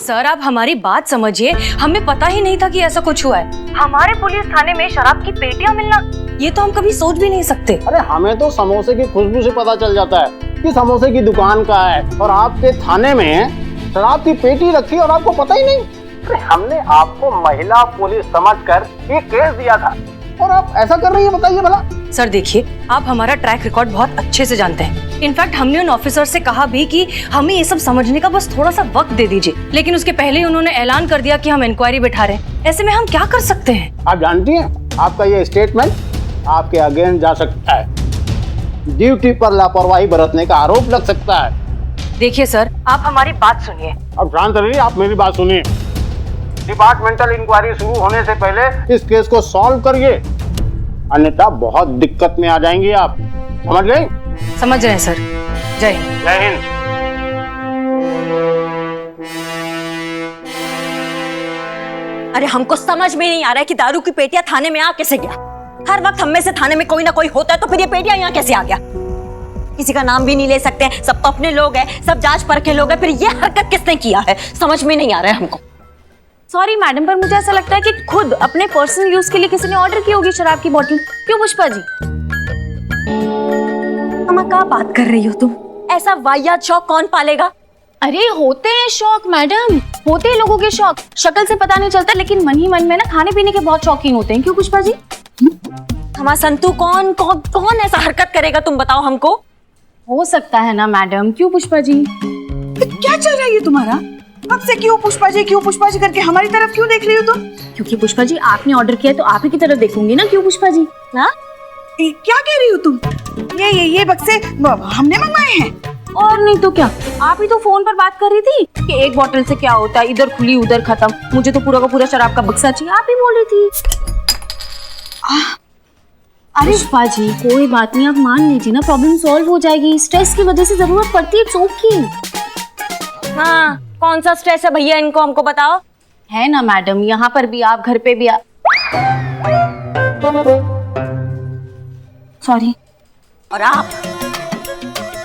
Sir आप हमारी बात समझिए, हमें पता ही नहीं था कि ऐसा कुछ हुआ है। हमारे पुलिस थाने में शराब की पेटियां मिलना, ये तो हम कभी सोच भी नहीं सकते। अरे हमें तो समोसे की खुशबू से पता चल जाता है कि समोसे की दुकान का है, और आपके थाने में शराब की पेटी रखी और आपको पता ही नहीं। अरे हमने आपको महिला पुलिस समझकर ये केस दिया था और आप ऐसा कर रही है, बताइए भला। सर देखिए, आप हमारा ट्रैक रिकॉर्ड बहुत अच्छे से जानते हैं। इनफैक्ट हमने उन ऑफिसर से कहा भी कि हमें ये सब समझने का बस थोड़ा सा वक्त दे दीजिए, लेकिन उसके पहले ही उन्होंने ऐलान कर दिया कि हम इंक्वायरी बैठा रहे हैं। ऐसे में हम क्या कर सकते हैं? आप जानती हैं, आपका ये स्टेटमेंट आपके अगेंस्ट जा सकता है। ड्यूटी पर लापरवाही बरतने का आरोप लग सकता है। देखिए सर, आप हमारी बात सुनिए। अब शांत रहिए, आप मेरी बात सुनिए। डिपार्टमेंटल इंक्वायरी शुरू होने से पहले इस केस को सॉल्व करिए, अन्यथा बहुत दिक्कत में आ जाएंगे आप। समझ गए? समझ रहे हैं सर। जय हिंद। जय हिंद। अरे हमको समझ में नहीं आ रहा है कि दारू की पेटियां थाने में आ कैसे गया। हर वक्त हम में से थाने में कोई ना कोई होता है, तो फिर ये पेटियां यहाँ कैसे आ गया? किसी का नाम भी नहीं ले सकते, सब तो अपने लोग हैं, सब जांच परखे लोग हैं, फिर ये हरकत किसने किया है समझ में नहीं आ रहा है हमको। सॉरी मैडम, पर मुझे ऐसा लगता है कि खुद अपने पर्सनल यूज के लिए किसी ने ऑर्डर की होगी शराब की बोतल। क्यों पुष्पा जी? अम्मा क्या बात कर रही हो तुम? ऐसा वाहियात शौक कौन पालेगा? अरे होते हैं शौक मैडम, होते हैं लोगों के शौक। शक्ल से पता नहीं चलता, लेकिन मन ही मन में ना खाने पीने के बहुत शौकीन होते हैं। क्यों पुष्पा जी? हमारा संतू कौन कौन कौन ऐसा हरकत करेगा, तुम बताओ हमको। हो सकता है ना मैडम। क्यों पुष्पा जी? क्या चल रहा है ये तुम्हारा? अब से क्यों पुष्पा जी करके हमारी तरफ क्यों देख रही हो तुम? क्योंकि पुष्पा जी आपने ऑर्डर किया तो आप ही की तरफ देखूंगी ना। क्यों पुष्पा जी? हाँ क्या कह रही हो तुम? ये बक्से हमने मंगवाए हैं। और नहीं तो क्या, आप ही तो फोन पर बात कर रही थी कि एक बोतल से क्या होता है, इधर खुली उधर खत्म, मुझे तो पूरा का पूरा शराब का बक्सा चाहिए, आप ही बोल रही थी। अरे पुष्पा जी कोई बात नहीं, आप मान लीजिए ना, प्रॉब्लम सॉल्व हो जाएगी। स्ट्रेस की वजह से जरूरत पड़ती है, इट्स ओके। हाँ, कौन सा स्ट्रेस है भैया, इनको हमको बताओ। है ना मैडम, यहाँ पर भी आप, घर पे भी आप। सॉरी। और आप,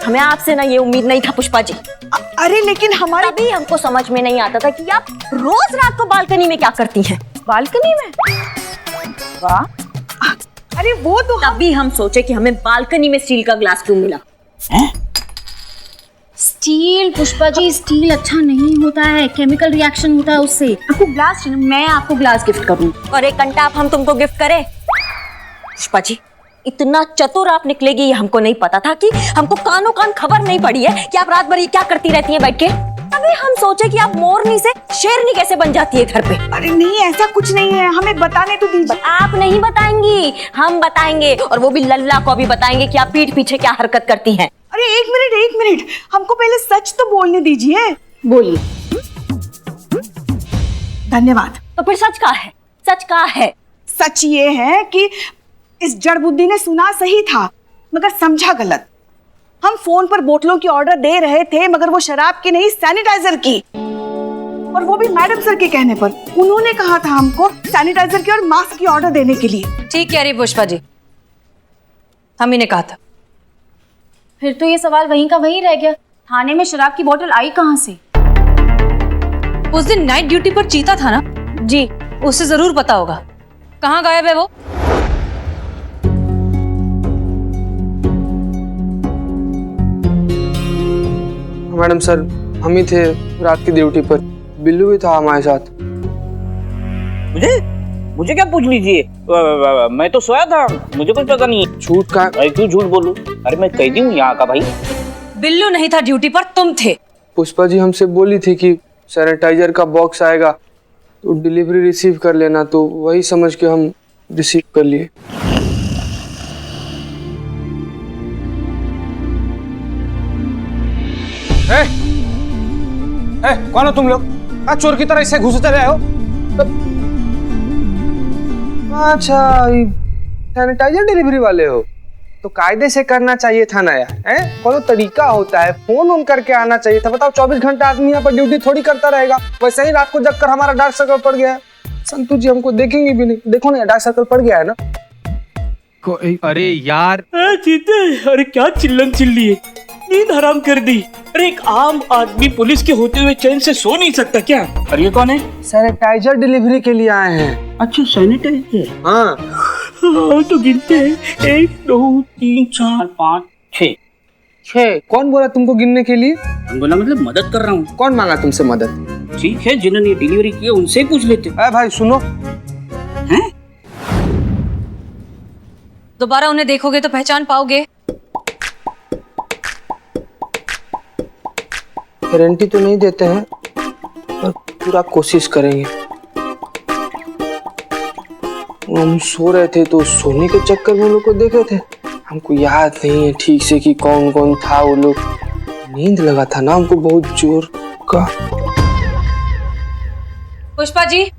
हमें आपसे ना ये उम्मीद नहीं था पुष्पा जी। अरे लेकिन हमारे तभी हमको समझ में नहीं आता था कि आप रोज रात को बालकनी में क्या करती हैं। बालकनी में? वाह। अरे वो तो तभी हम सोचे कि हमें बालकनी में स्टील का ग्लास क्यों मिला। स्टील पुष्पा जी, स्टील अच्छा नहीं होता है, केमिकल रिएक्शन होता है उससे। आपको ग्लास, मैं आपको ग्लास गिफ्ट करूं। और एक घंटा आप हम तुमको गिफ्ट करें? पुष्पा जी इतना चतुर आप निकलेगी ये हमको नहीं पता था, कि हमको कानों कान खबर नहीं पड़ी है कि आप रात भर ये क्या करती रहती हैं बैठ के। तभी हम सोचे कि आप मोरनी से शेरनी कैसे बन जाती है घर पे। अरे नहीं, ऐसा कुछ नहीं है, हमें बताने तो दीजिए। आप नहीं बताएंगी, हम बताएंगे, और वो भी लल्ला को भी बताएंगे कि आप पीठ पीछे क्या हरकत करती हैं। अरे एक मिनट, हमको पहले सच तो बोलने दीजिए। बोलिए। धन्यवाद। तो फिर सच का है? सच का है? सच ये है कि इस जड़ बुद्धि ने सुना सही था मगर समझा गलत। हम फोन पर बोतलों की ऑर्डर दे रहे थे, मगर वो शराब की नहीं सैनिटाइजर की, और वो भी मैडम सर के कहने पर। उन्होंने कहा था हमको सैनिटाइजर की और मास्क की ऑर्डर देने के लिए। ठीक कह रही पुष्पा जी, हम ही ने कहा था। फिर तो ये सवाल वहीं का वहीं रह गया, थाने में शराब की बोतल आई कहाँ से? उस दिन नाइट ड्यूटी पर चीता था ना जी, उससे जरूर पता होगा। कहाँ गायब है वो? मैडम सर, हम ही थे रात की ड्यूटी पर, बिल्लू भी था हमारे साथ। मुझे क्या पूछ लीजिए, मैं तो सोया था, मुझे कुछ पता नहीं है। झूठ का? क्यों झूठ बोलूं? अरे मैं कैदी हूँ यहाँ का भाई। बिल्लू नहीं था ड्यूटी पर, तुम थे। पुष्पा जी हमसे बोली थी कि सैनिटाइजर का बॉक्स आएगा तो डिलीवरी रिसीव कर लेना, तो वही समझ के हम रिसीव कर लिए। कौन हो तुम लोग? चोर की तरह इससे घुसते रहे हो? अच्छा, सैनिटाइजर डिलीवरी वाले हो तो कायदे से करना चाहिए था ना यार। कौन तरीका होता है, फोन ऑन करके आना चाहिए था। बताओ 24 घंटा आदमी यहाँ पर ड्यूटी थोड़ी करता रहेगा। वैसे ही रात को जग कर हमारा डार्क सर्कल पड़ गया है। संतू जी हमको देखेंगे भी नहीं। देखो ना डार्क सर्कल पड़ गया है ना। अरे यार चीते, अरे क्या चिल्लन चिल्ली है, नींद हराम कर दी। अरे एक आम आदमी पुलिस के होते हुए चैन से सो नहीं सकता क्या? और ये कौन है? सैनिटाइजर डिलीवरी के लिए आए हैं। अच्छा सैनिटाइजर। हाँ तो गिनते हैं 1 2 3 4 5 6। 6। कौन बोला तुमको गिनने के लिए? बोला मतलब मदद कर रहा हूँ। कौन मांगा तुमसे मदद? ठीक है, जिन्होंने ये डिलीवरी की है उनसे ही पूछ लेते। अरे भाई सुनो, हैं? दोबारा उन्हें देखोगे तो पहचान पाओगे। गारंटी तो नहीं देते हैं पर पूरा कोशिश करेंगे। हम सो रहे थे तो सोने के चक्कर में लोग को देखे थे। हमको याद नहीं है ठीक से कि कौन कौन था वो लोग। नींद लगा था ना हमको बहुत जोर का। पुष्पा जी।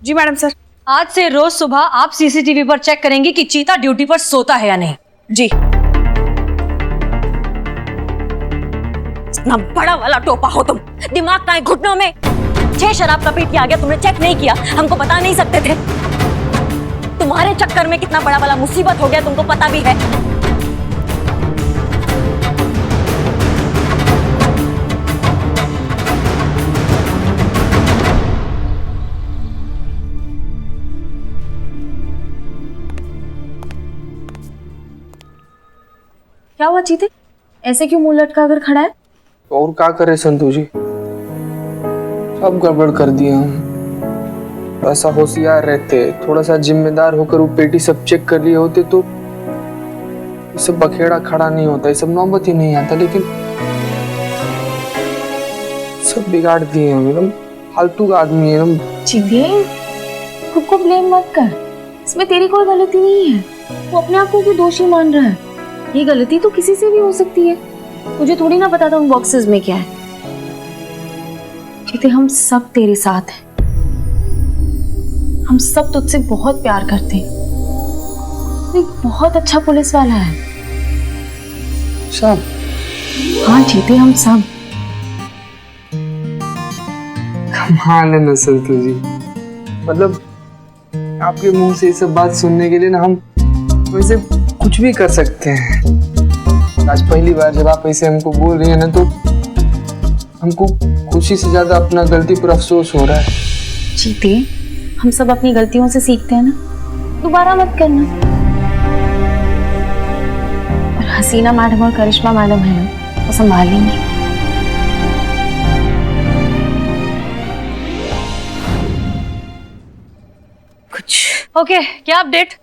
जी मैडम सर। आज से रोज सुबह आप सीसीटीवी पर चेक करेंगे कि चीता ड्यूटी पर सोता है या नहीं। जी। इतना बड़ा वाला टोपा हो तुम, दिमाग का है घुटनों में। 6 शराब का पेटी आ गया, तुमने चेक नहीं किया, हमको बता नहीं सकते थे। तुम्हारे चक्कर में कितना बड़ा वाला मुसीबत हो गया तुमको पता भी है। क्या हुआ चीते, ऐसे क्यों मुंह लटका कर खड़ा है? और क्या करे संतू जी, सब गड़बड़ कर दिया हम। ऐसा होशियार रहते, थोड़ा सा जिम्मेदार होकर वो पेटी सब चेक कर लिए होते तो ये सब बखेड़ा खड़ा नहीं होता, ये सब नौबत ही नहीं आता। लेकिन सब बिगाड़ दिए हम, एकदम फालतू का आदमी है हम। चीते, खुद को ब्लेम मत कर, इसमें तेरी कोई गलती नहीं है। वो अपने आप को क्यों दोषी मान रहा है? ये गलती तो किसी से भी हो सकती है। मुझे थोड़ी ना पता था उन बॉक्सेस में क्या है। चीते, हम सब तेरे साथ हैं, हम सब तुझसे बहुत प्यार करते हैं। तू एक बहुत अच्छा पुलिस वाला है। सब? हाँ चीते, हम सब। कमाल है ना संतू जी, मतलब आपके मुंह से ये सब बात सुनने के लिए ना हम वैसे कुछ भी कर सकते हैं। आज पहली बार जब आप ऐसे हमको बोल रही हैं ना तो हमको खुशी से ज्यादा अपना गलती पर अफसोस हो रहा है। चीते, हम सब अपनी गलतियों से सीखते हैं ना, दोबारा मत करना। और हसीना मैडम और करिश्मा मैडम है ना, वो संभाल लेंगी। ओके, क्या अपडेट?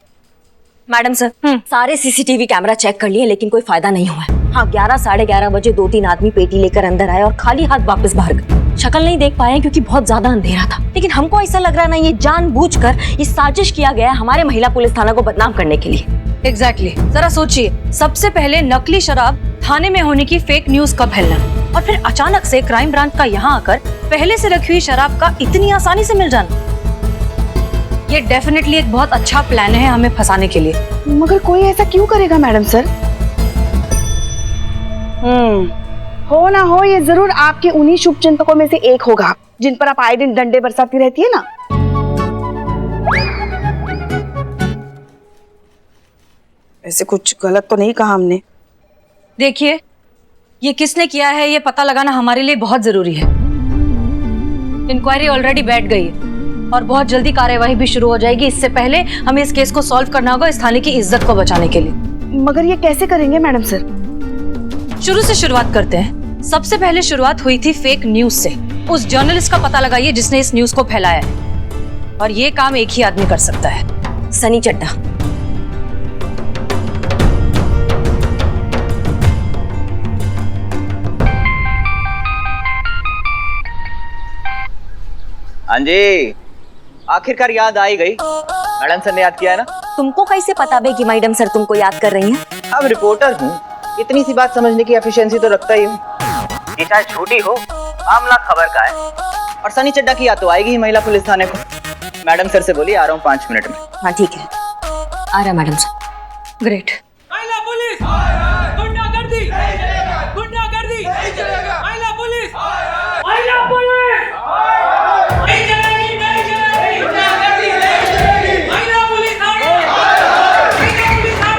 मैडम सर, सारे सीसीटीवी कैमरा चेक कर लिए लेकिन कोई फायदा नहीं हुआ। हाँ, 11 साढ़े 11 बजे 2-3 आदमी पेटी लेकर अंदर आए और खाली हाथ वापस बाहर गए। शक्ल नहीं देख पाए क्योंकि बहुत ज्यादा अंधेरा था, लेकिन हमको ऐसा लग रहा है ना ये जानबूझकर ये साजिश किया गया है हमारे महिला पुलिस थाना को बदनाम करने के लिए। एग्जैक्टली। जरा सोचिए, सबसे पहले नकली शराब थाने में होने की फेक न्यूज का फैलना और फिर अचानक से क्राइम ब्रांच का यहाँ आकर पहले से रखी हुई शराब का इतनी आसानी से मिल जाना। ये डेफिनेटली एक बहुत अच्छा प्लान है हमें फंसाने के लिए। मगर कोई ऐसा क्यों करेगा मैडम सर? हो ना हो, ये जरूर आपके उन्हीं शुभचिंतकों में से एक होगा जिन पर आप आए दिन डंडे बरसाती रहती है ना। ऐसे कुछ गलत तो नहीं कहा हमने? देखिए, ये किसने किया है ये पता लगाना हमारे लिए बहुत जरूरी है। इंक्वायरी ऑलरेडी बैठ गई है और बहुत जल्दी कार्यवाही भी शुरू हो जाएगी। इससे पहले हमें इस केस को सॉल्व करना होगा इस थाने की इज्जत को बचाने के लिए। मगर ये कैसे करेंगे मैडम सर? शुरू से शुरुआत करते हैं। सबसे पहले शुरुआत हुई थी फेक न्यूज से। उस जर्नलिस्ट का पता लगाइए जिसने इस न्यूज को फैलाया है, और ये काम एक ही आदमी कर सकता है, सनी चड्ढा। हाँ जी, आखिरकार याद आई गई। मैडम सर ने याद किया है ना। तुमको कैसे पता बे कि मैडम सर तुमको याद कर रही हैं? अब रिपोर्टर हूँ, इतनी सी बात समझने की एफिशिएंसी तो रखता ही हूँ। ये चाहे झूठी हो, मामला खबर का है। और सनी चड्ढा की याद तो आएगी ही महिला पुलिस थाने को। मैडम सर से बोलिए आ रहा हूँ 5 मिनट में। हाँ ठीक है, आ रहा मैडम सर। ग्रेट। महिला पुलिस गुंडागर्दी, गुंडागर्दी, महिला पुलिस, महिला पुलिस नहीं चलेगी, नहीं चलेगी, महिला पुलिस।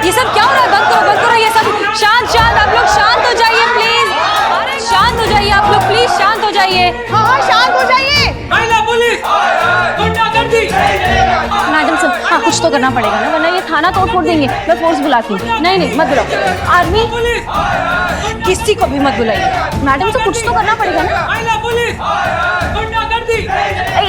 ये सब क्या हो रहा है? बंद करो, बंद करो ये सब। शांत शांत, आप लोग शांत हो जाइए प्लीज। तो करना पड़ेगा ना, वरना ये थाना तोड़ फोड़ देंगे। मैं फोर्स बुलाती हूँ। नहीं मत बुलाओ। आर्मी किसी को भी मत बुलाइए। मैडम से कुछ तो करना पड़ेगा ना। महिला पुलिस गुंडागर्दी।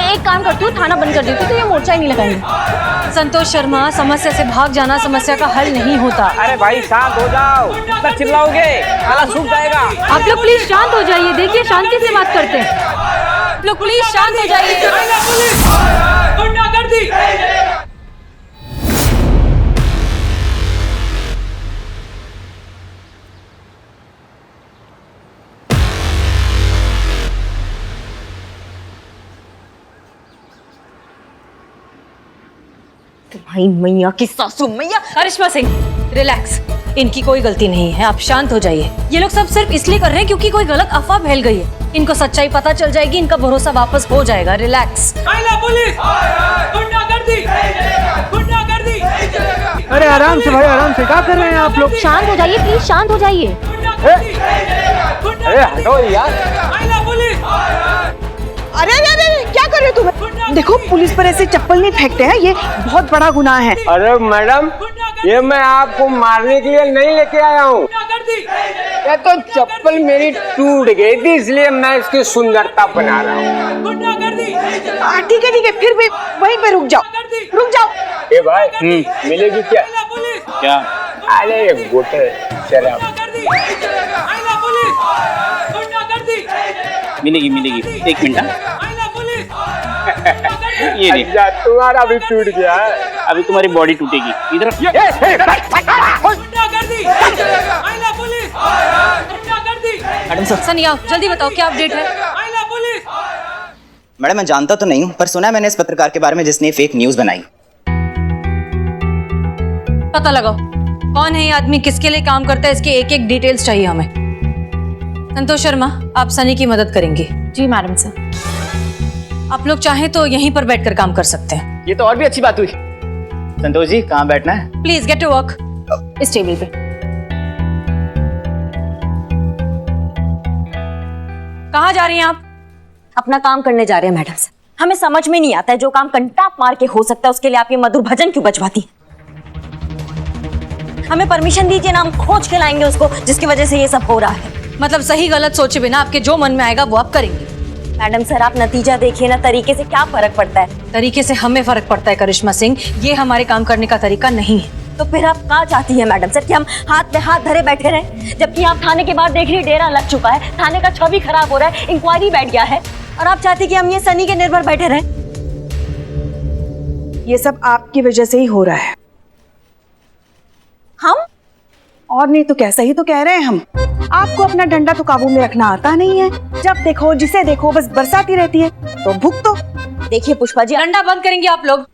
एक काम करती हूँ, थाना बंद कर देती हूँ तो ये मोर्चा ही नहीं लगाएंगे। संतोष शर्मा, समस्या से भाग जाना समस्या का हल नहीं होता। अरे भाई शांत हो जाओ, इतना चिल्लाओगे ताला सूख जाएगा। आप लोग प्लीज शांत हो जाइए। देखिए शांति से बात करते हैं। आप लोग प्लीज शांत हो जाइए। महिला पुलिस गुंडागर्दी। तुम्हारी मैया की सासू मैया। करिश्मा सिंह, रिलैक्स। इनकी कोई गलती नहीं है, आप शांत हो जाइए। ये लोग सब सिर्फ इसलिए कर रहे हैं क्योंकि कोई गलत अफवाह फैल गई है। इनको सच्चाई पता चल जाएगी, इनका भरोसा वापस हो जाएगा। रिलैक्स। महिला पुलिस गुंडागर्दी। गुंडागर्दी। अरे आराम से भाई, आराम से। क्या कर रहे हैं आप लोग? शांत हो जाइए प्लीज, शांत हो जाइए। अरे हटो यार। महिला पुलिस। अरे अरे अरे क्या कर रहे हो तुम? देखो पुलिस पर ऐसे चप्पल नहीं फेंकते हैं, ये बहुत बड़ा गुनाह है। अरे मैडम, ये मैं आपको मारने के लिए नहीं लेके आया हूँ। ये तो चप्पल मेरी टूट गई थी, इसलिए मैं इसकी सुंदरता बना रहा हूँ। ठीक है फिर भी वहीं पे रुक जाओ, रुक जाओ। ए भाई, मिलेगी क्या? क्या? अरे एक बोतल शराब मिलेगी मिलेगी। एक मिनट। ये देख, अच्छा, तुम्हारा भी टूट गया है। अभी तुम्हारी बॉडी टूटेगी। इधर मैडम सर। सनी आओ, जल्दी बताओ क्या अपडेट है। मैडम मैं जानता तो नहीं हूँ, पर सुना है मैंने इस पत्रकार के बारे में जिसने फेक न्यूज बनाई। पता लगाओ कौन है ये आदमी, किसके लिए काम करता है, इसके एक एक डिटेल्स चाहिए हमें। संतोष शर्मा, आप सनी की मदद करेंगे। जी मैडम सर। आप लोग चाहें तो यहीं पर बैठकर काम कर सकते हैं। ये तो और भी अच्छी बात हुई। संतोष जी, कहाँ बैठना है? Please get to work. इस टेबल पे। कहाँ जा रही हैं आप? अपना काम करने जा रहे हैं मैडम सर। हमें समझ में नहीं आता है, जो काम कंटाप मार के हो सकता है उसके लिए आप ये मधुर भजन क्यों बजवाती हैं? हमें परमिशन दीजिए ना, हम खोज के लाएंगे उसको जिसकी वजह से ये सब हो रहा है। मतलब सही गलत सोचे बिना आपके जो मन में आएगा वो आप करेंगे। मैडम सर आप नतीजा देखिए ना, तरीके से क्या फर्क पड़ता है। तरीके से हमें फर्क पड़ता है करिश्मा सिंह, ये हमारे काम करने का तरीका नहीं है। तो फिर आप क्या चाहती है मैडम सर, कि हम हाथ में हाथ धरे बैठे रहें? जबकि आप थाने के बाहर देख रही डेरा लग चुका है, थाने का छवि खराब हो रहा है, इंक्वायरी बैठ गया है, और आप चाहती कि हम ये सनी के निर्भर बैठे रहें? ये सब आपकी वजह से ही हो रहा है। हम? और नहीं तो क्या, सही तो कह रहे हैं हम। आपको अपना डंडा तो काबू में रखना आता नहीं है। जब देखो जिसे देखो बस बरसाती रहती है, तो भुगतो। देखिए पुष्पा जी, डंडा बंद करेंगे आप लोग।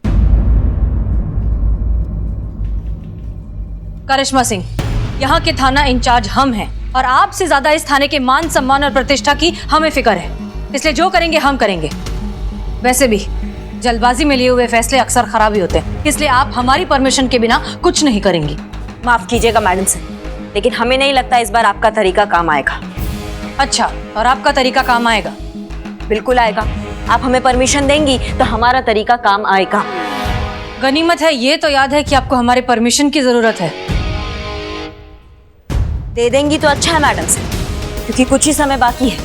करिश्मा सिंह, यहाँ के थाना इंचार्ज हम हैं और आपसे ज्यादा इस थाने के मान सम्मान और प्रतिष्ठा की हमें फिक्र है, इसलिए जो करेंगे हम करेंगे। वैसे भी जल्दबाजी में लिए हुए फैसले अक्सर खराब ही होते हैं, इसलिए आप हमारी परमिशन के बिना कुछ नहीं करेंगी। माफ कीजिएगा मैडम सर, लेकिन हमें नहीं लगता इस बार आपका तरीका काम आएगा। अच्छा, और आपका तरीका काम आएगा? बिल्कुल आएगा। आप हमें परमिशन देंगी तो हमारा तरीका काम आएगा। गनीमत है ये तो याद है कि आपको हमारे परमिशन की जरूरत है। दे देंगी तो अच्छा है मैडम सर, क्योंकि कुछ ही समय बाकी है,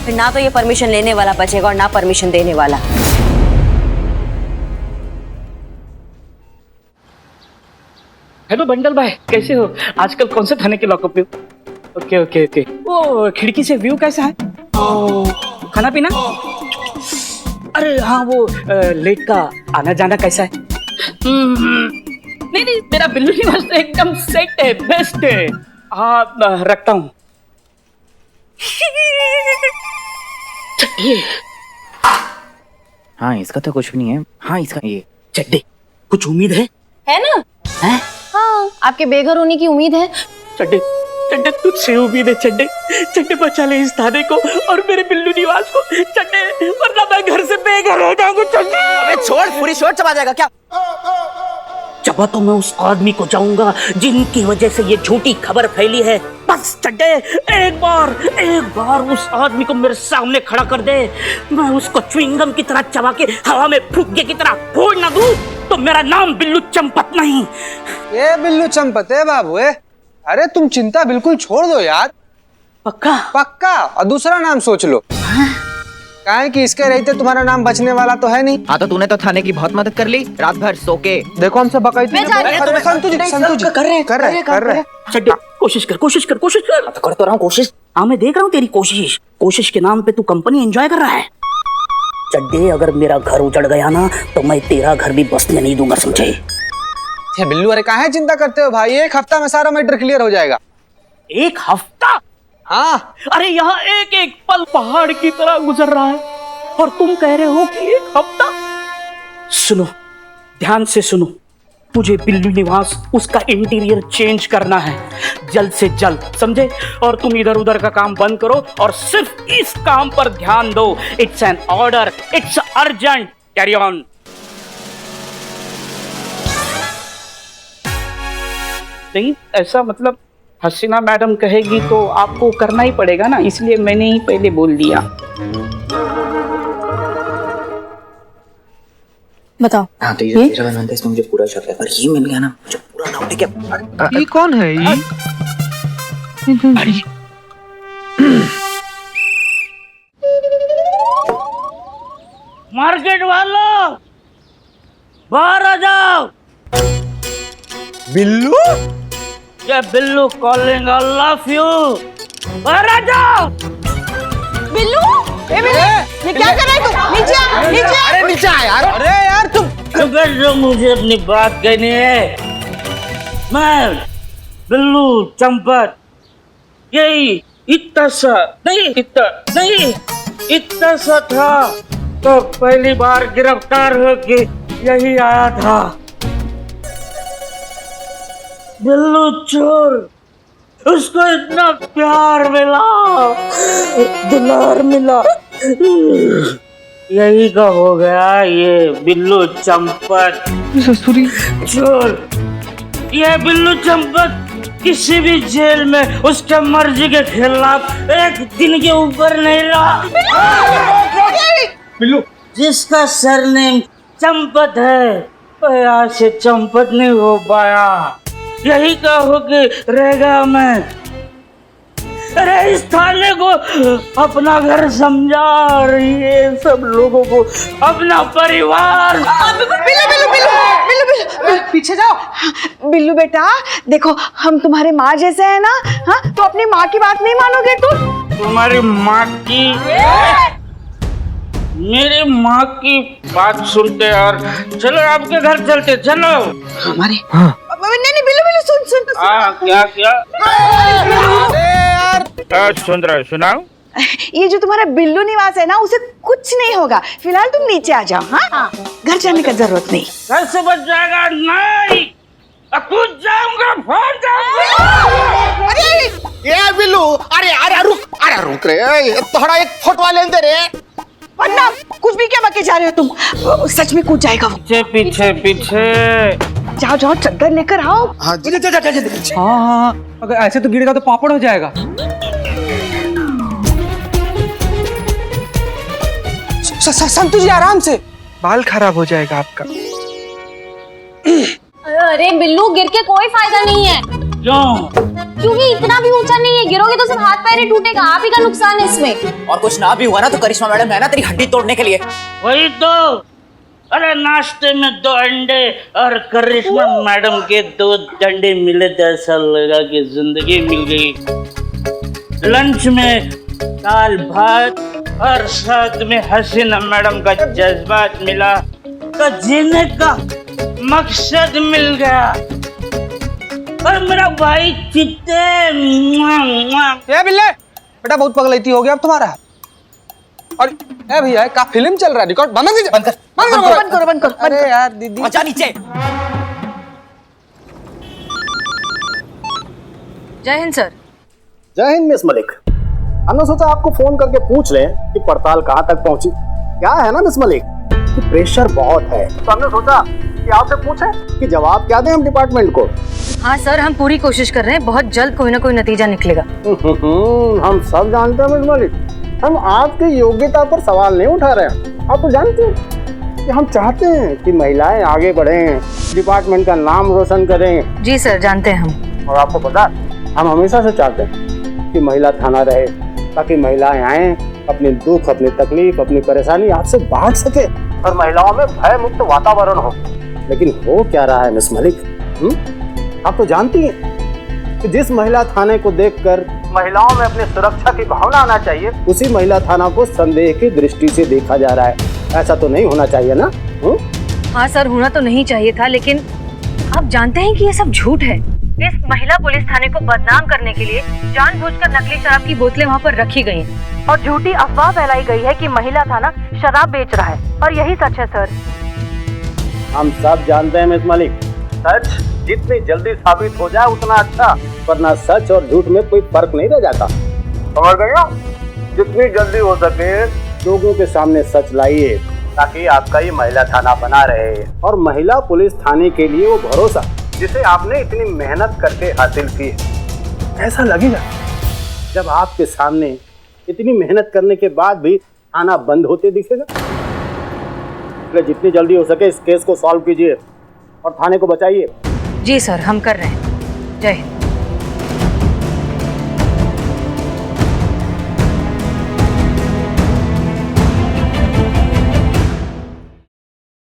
फिर ना तो ये परमिशन लेने वाला बचेगा और ना परमिशन देने वाला। हेलो बंडल भाई, कैसे हो? आजकल कौन से थाने के लॉकअप पे हो? Okay okay okay. वो खिड़की से व्यू कैसा है? खाना पीना? अरे हाँ, वो लेक का आना जाना कैसा है? नहीं नहीं, मेरा बिल्लू निवास तो एकदम सेट है, बेस्ट है। हाँ रखता हूँ। हाँ इसका तो कुछ भी नहीं है। हाँ इसका ये चड्डे, कुछ उम्मीद है? है ना? है? हाँ, आपके बेघर होने की उम्मीद है। चड्डे चड्डे, तुझसे उम्मीद है चड्डे। चड्डे बचा ले इस थाने को और मेरे बिल्लू निवास को चड्डे, वरना मैं घर से बेघर हो जाऊंगा चड्डे। अबे छोड़, पूरी शोर चबा जाएगा क्या? चबा तो मैं उस आदमी को जाऊंगा जिनकी वजह से ये झूठी खबर फैली है। बस चड्डे, एक बार उस आदमी को मेरे सामने खड़ा कर दे, मैं उसको च्युइंगम की तरह चबा के हवा में फुग्गे की तरह फोड़ ना दूं। तो मेरा नाम बिल्लू चंपत नहीं। ये बिल्लू चंपत है बाबू है। अरे तुम चिंता बिल्कुल छोड़ दो यार। पक्का? पक्का। और दूसरा नाम सोच लो। काहे कि इसके रहते तुम्हारा नाम बचने वाला तो है नहीं। हाँ तो तूने तो थाने की बहुत मदद कर ली, रात भर सो के। देखो हम सब बकाई संतु जी कर रहे हैं। चड्डे कोशिश कर। कर तो रहा हूँ कोशिश। हाँ मैं देख रहा हूँ तेरी कोशिश के नाम पे तू कंपनी एंजॉय कर रहा है। चड्डे अगर मेरा घर उजड़ गया ना तो मैं तेरा घर भी बसने नहीं दूंगा, समझे? ये बिल्लू, अरे काहे चिंता करते हो भाई, 1 हफ्ता में सारा मैटर क्लियर हो जाएगा। 1 हफ्ता? हाँ। अरे यहाँ एक एक पल पहाड़ की तरह गुजर रहा है और तुम कह रहे हो कि 1 हफ्ता? सुनो, ध्यान से सुनो, मुझे बिल्लू निवास उसका इंटीरियर चेंज करना है जल्द से जल्द, समझे? और तुम इधर उधर का काम बंद करो और सिर्फ इस काम पर ध्यान दो। It's an order, it's urgent, carry on. नहीं ऐसा मतलब हसीना मैडम कहेगी तो आपको करना ही पड़ेगा ना, इसलिए मैंने ही पहले बोल दिया। बताओ। हाँ तो ये तेरा बनवाते इसमें मुझे पूरा शक है, पर ये मिल गया ना मुझे पूरा डाउट है कि ये कौन है ये? मार्केट वालों बाहर आ जाओ। बिल्लू? ये Billu calling, I love you. बाहर आ जाओ। बिल्लू, ये क्या कर रहा है तू? नीचे आ, नीचे आ। अरे नीचे आ यार। अरे यार तुम जो मुझे अपनी बात कहनी है, मैं बिल्लू चंपत, यही इतना सा था तो पहली बार गिरफ्तार होके यही आया था। बिल्लू चोर, उसको इतना प्यार मिला, दुलार मिला, यही का हो गया ये बिल्लू चंपत चोर। ये बिल्लू चंपत किसी भी जेल में उसके मर्जी के खिलाफ एक दिन के ऊपर नहीं रहा। बिल्लू जिसका सरनेम चंपत है वो यहाँ से चंपत नहीं हो पाया, यही का होके रहेगा। मैं अरे इस थाने को अपना घर समझा और ये सब लोगों को अपना परिवार। बिल्लू, पीछे जाओ। बिल्लू बेटा देखो, हम तुम्हारे माँ जैसे हैं ना, हाँ? तो अपनी माँ की बात नहीं मानोगे तुम? तुम्हारी माँ की, मेरी माँ की बात सुनते और चलो आपके घर चलते, चलो। हमारे नहीं बिल्लू सुन। क्या सुन रहे हो? सुनाओ। ये जो तुम्हारा बिल्लू निवास है ना, उसे कुछ नहीं होगा। फिलहाल तुम नीचे आ जाओ। हाँ, घर जाने का जरूरत नहीं। घर से बच जाएगा नहीं, कूद जाऊंगा, फाड़ जाऊंगा। ये बिल्लू, अरे रुक रे, थोड़ा एक फोटो लेने दे रे। वरना कुछ भी क्या बके जा रहे हो तुम? सच में कूद जाएगा वो। पीछे जाओ चद्दर लेकर आओ। हाँ हाँ, अगर ऐसे तो गिरेगा तो पापड़ हो जाएगा। संतु जी आराम से, बाल खराब हो जाएगा आपका। अरे बिल्लू, गिर के कोई फायदा नहीं है। क्यों? क्योंकि इतना भी ऊंचा नहीं है, गिरोगे तो सिर्फ हाथ पैर ही टूटेगा, आप ही का नुकसान है इसमें। और कुछ ना भी हुआ ना तो करिश्मा मैडम है ना तेरी हड्डी तोड़ने के लिए। वही तो, अरे नाश्ते में 2 अंडे और करिश्मा मैडम के 2 डंडे मिले तो ऐसा लगा कि जिंदगी मिल गई। लंच में दाल भात और साथ में हसीना मैडम का जज्बात मिला तो जीने का मकसद मिल गया। और मेरा भाई चित्ते ये बिल्ले बेटा बहुत पगलैती हो गया अब तुम्हारा। और ए भैया का फिल्म चल रहा है, रिकॉर्ड बंद करो। अरे यार दीदी जा नीचे। जय हिंद सर। जय हिंद मिस मलिक। हमने सोचा आपको फोन करके पूछ लें कि पड़ताल कहाँ तक पहुंची। क्या है ना मिस मलिक कि प्रेशर बहुत है, तो हमने सोचा कि आपसे पूछें कि जवाब क्या दें हम डिपार्टमेंट को। हाँ सर, हम पूरी कोशिश कर रहे हैं, बहुत जल्द कोई ना कोई नतीजा निकलेगा। हम सब जानते हैं मिस मलिक, हम आपकी योग्यता पर सवाल नहीं उठा रहे हैं, आप तो जानते हैं। कि हम चाहते हैं कि महिलाएं आगे बढ़ें, डिपार्टमेंट का नाम रोशन करें। जी सर, जानते हैं हम। और आपको पता है, हम हमेशा से चाहते हैं कि महिला थाना रहे, ताकि महिलाएं आएं, अपने दुख, अपनी तकलीफ, अपनी परेशानी आपसे बांट सके और महिलाओं में भय मुक्त वातावरण हो। लेकिन हो क्या रहा है मिस मलिक? आप तो जानती हैं कि जिस महिला थाने को देखकर महिलाओं में अपनी सुरक्षा की भावना आना चाहिए, उसी महिला थाना को संदेह की दृष्टि से देखा जा रहा है। ऐसा तो नहीं होना चाहिए ना? हाँ सर, होना तो नहीं चाहिए था, लेकिन आप जानते हैं कि ये सब झूठ है। इस महिला पुलिस थाने को बदनाम करने के लिए जानबूझकर नकली शराब की बोतलें वहाँ पर रखी गई हैं और झूठी अफवाह फैलाई गई है कि महिला थाना शराब बेच रहा है, और यही सच है सर। हम सब जानते हैं मिस मलिक, सच जितनी जल्दी साबित हो जाए उतना अच्छा, वरना सच और झूठ में कोई फर्क नहीं रह जाता। समझ गए हो? जितनी जल्दी हो सके लोगों के सामने सच लाइए, ताकि आपका ये महिला थाना बना रहे और महिला पुलिस थाने के लिए वो भरोसा जिसे आपने इतनी मेहनत करके हासिल की है, ऐसा लगेगा जब आपके सामने इतनी मेहनत करने के बाद भी थाना बंद होते दिखेगा। इसलिए जितनी जल्दी हो सके इस केस को सॉल्व कीजिए और थाने को बचाइए। जी सर, हम कर रहे हैं। जय हिंद।